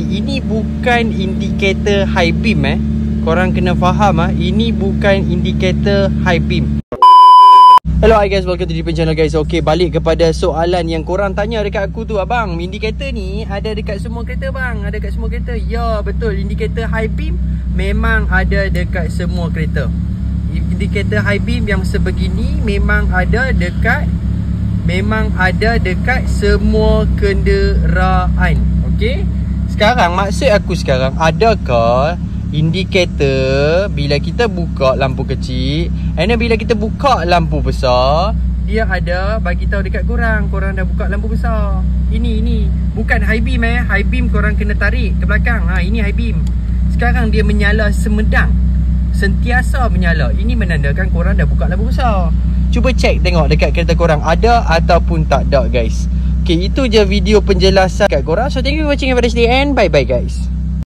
ini bukan indikator high beam Korang kena faham ini bukan indikator high beam. Hello hi guys, welcome to the channel guys. Okay, balik kepada soalan yang korang tanya dekat aku tu. Abang, indikator ni ada dekat semua kereta bang? Ada dekat semua kereta? Ya betul, indikator high beam memang ada dekat semua kereta. Indikator high beam yang sebegini memang ada dekat semua kenderaan. Okey. Sekarang maksud aku sekarang, adakah indikator bila kita buka lampu kecil and then bila kita buka lampu besar, dia ada bagi tahu dekat korang dah buka lampu besar. Ini bukan high beam High beam korang kena tarik ke belakang. Ini high beam. Sekarang dia menyala semedang, sentiasa menyala. Ini menandakan korang dah buka lampu besar. Cuba cek tengok dekat kereta korang ada ataupun tak ada guys. Okay, itu je video penjelasan kat korang. So thank you for watching everybody. Bye bye guys.